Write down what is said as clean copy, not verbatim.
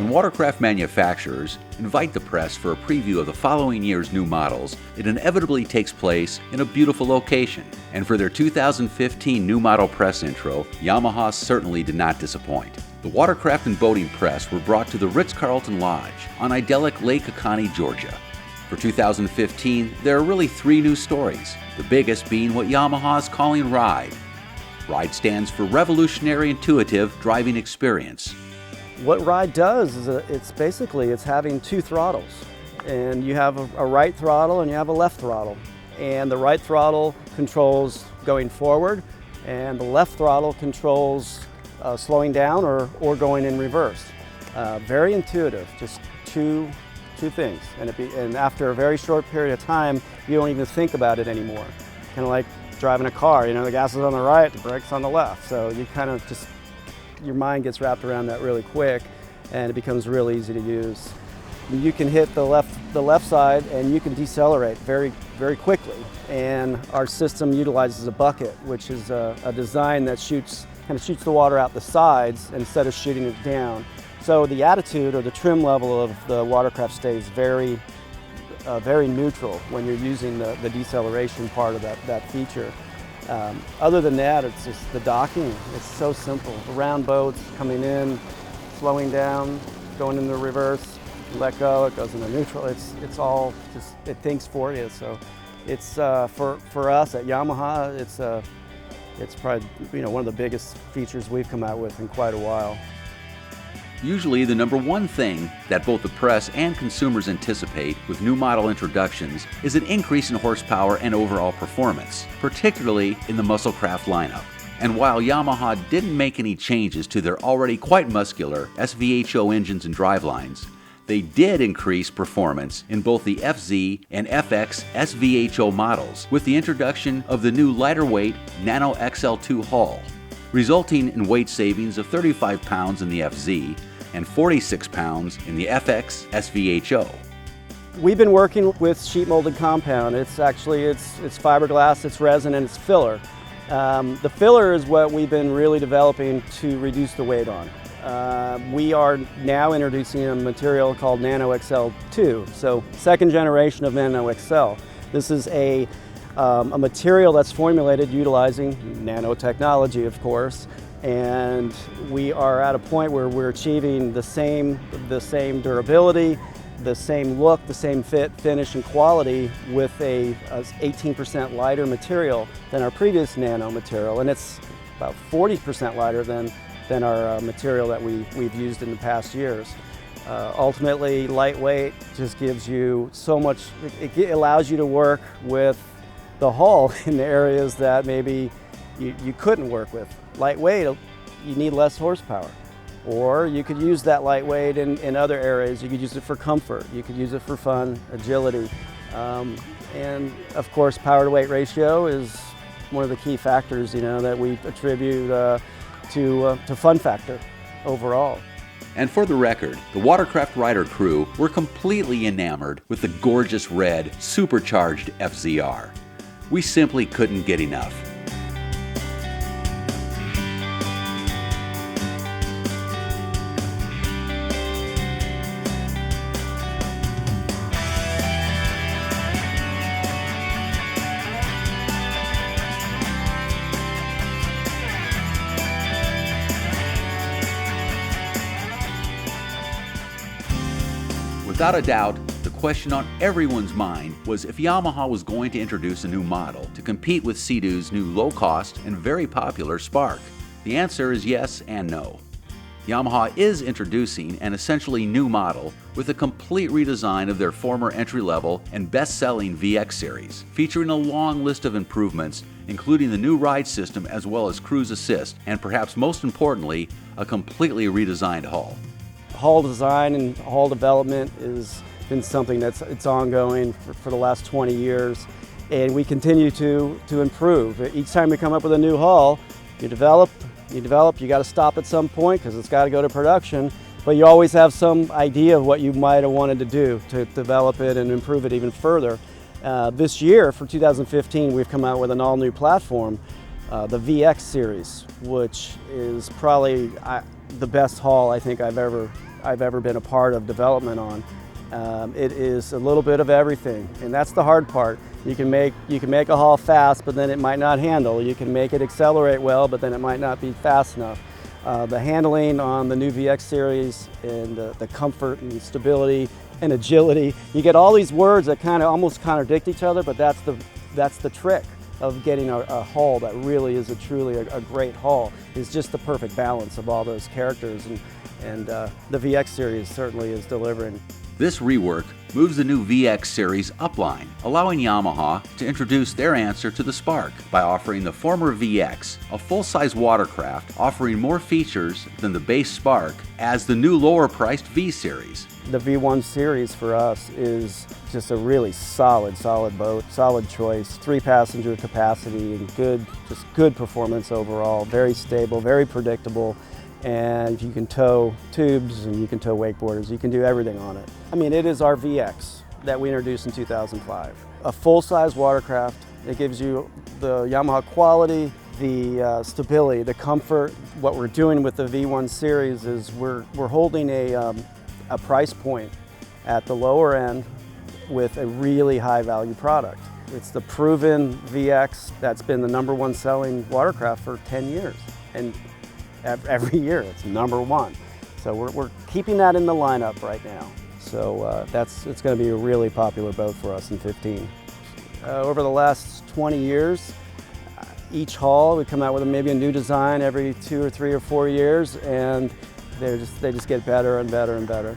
When watercraft manufacturers invite the press for a preview of the following year's new models, it inevitably takes place in a beautiful location. And for their 2015 new model press intro, Yamaha certainly did not disappoint. The watercraft and boating press were brought to the Ritz-Carlton Lodge on idyllic Lake Oconee, Georgia. For 2015, there are really three new stories, the biggest being what Yamaha is calling Ride. Ride stands for Revolutionary Intuitive Driving Experience. What Ride does is it's having two throttles, and you have a right throttle and you have a left throttle, and the right throttle controls going forward and the left throttle controls slowing down or going in reverse. Very intuitive, just two things, and after a very short period of time you don't even think about it anymore. Kind of like driving a car, the gas is on the right, the brakes on the left, so you kind of just, your mind gets wrapped around that really quick and it becomes real easy to use. You can hit the left side and you can decelerate very, very quickly, and our system utilizes a bucket, which is a design that kind of shoots the water out the sides instead of shooting it down. So the attitude or the trim level of the watercraft stays very neutral when you're using the deceleration part of that feature. Other than that, it's just the docking. It's so simple. The round boats coming in, slowing down, going into reverse, let go, it goes into neutral. It's all just, it thinks for you. So it's for us at Yamaha, it's probably one of the biggest features we've come out with in quite a while. Usually the number one thing that both the press and consumers anticipate with new model introductions is an increase in horsepower and overall performance, particularly in the musclecraft lineup. And while Yamaha didn't make any changes to their already quite muscular SVHO engines and drivelines, they did increase performance in both the FZ and FX SVHO models with the introduction of the new lighter weight Nano XL2 hull, resulting in weight savings of 35 pounds in the FZ and 46 pounds in the FX SVHO. We've been working with sheet molded compound. It's fiberglass, it's resin, and it's filler. The filler is what we've been really developing to reduce the weight on. We are now introducing a material called Nano XL2, so second generation of Nano XL. This is a material that's formulated utilizing nanotechnology, of course, and we are at a point where we're achieving the same durability, the same look, the same fit, finish, and quality with a 18% lighter material than our previous nano material, and it's about 40% lighter than our material that we've used in the past years. Ultimately, lightweight just gives you so much. It allows you to work with the hull in the areas that maybe you couldn't work with. Lightweight, you need less horsepower. Or you could use that lightweight in other areas. You could use it for comfort. You could use it for fun, agility. And of course, power to weight ratio is one of the key factors, that we attribute to fun factor overall. And for the record, the Watercraft Rider crew were completely enamored with the gorgeous red, supercharged FZR. We simply couldn't get enough. Without a doubt, the question on everyone's mind was if Yamaha was going to introduce a new model to compete with Sea-Doo's new low-cost and very popular Spark. The answer is yes and no. Yamaha is introducing an essentially new model with a complete redesign of their former entry-level and best-selling VX series, featuring a long list of improvements, including the new ride system as well as cruise assist, and perhaps most importantly, a completely redesigned hull. Hull design and hull development has been something it's ongoing for the last 20 years, and we continue to improve. Each time we come up with a new hull, you develop, you got to stop at some point because it's got to go to production, but you always have some idea of what you might have wanted to do to develop it and improve it even further. This year, for 2015, we've come out with an all-new platform, the VX series, which is probably the best hull I think I've ever I've ever been a part of development on. It is a little bit of everything, and that's the hard part. You can make a hull fast, but then it might not handle. You can make it accelerate well, but then it might not be fast enough. The handling on the new VX series and the comfort and stability and agility. You get all these words that kind of almost contradict each other, but that's the trick of getting a hull that really is truly a great hull, is just the perfect balance of all those characters, and the VX series certainly is delivering. This rework moves the new VX series upline, allowing Yamaha to introduce their answer to the Spark by offering the former VX, a full-size watercraft offering more features than the base Spark, as the new lower-priced V series. The V1 series for us is just a really solid boat, solid choice, 3-passenger capacity, and good performance overall, very stable, very predictable. And you can tow tubes and you can tow wakeboarders. You can do everything on it. I mean, it is our VX that we introduced in 2005. A full-size watercraft. It gives you the Yamaha quality, the stability, the comfort. What we're doing with the V1 series is we're holding a price point at the lower end with a really high-value product. It's the proven VX that's been the #1 selling watercraft for 10 years. And every year it's #1. So we're keeping that in the lineup right now. So it's going to be a really popular boat for us in 15. Over the last 20 years, each hull we come out with maybe a new design every 2 or 3 or 4 years, and they just get better and better and better.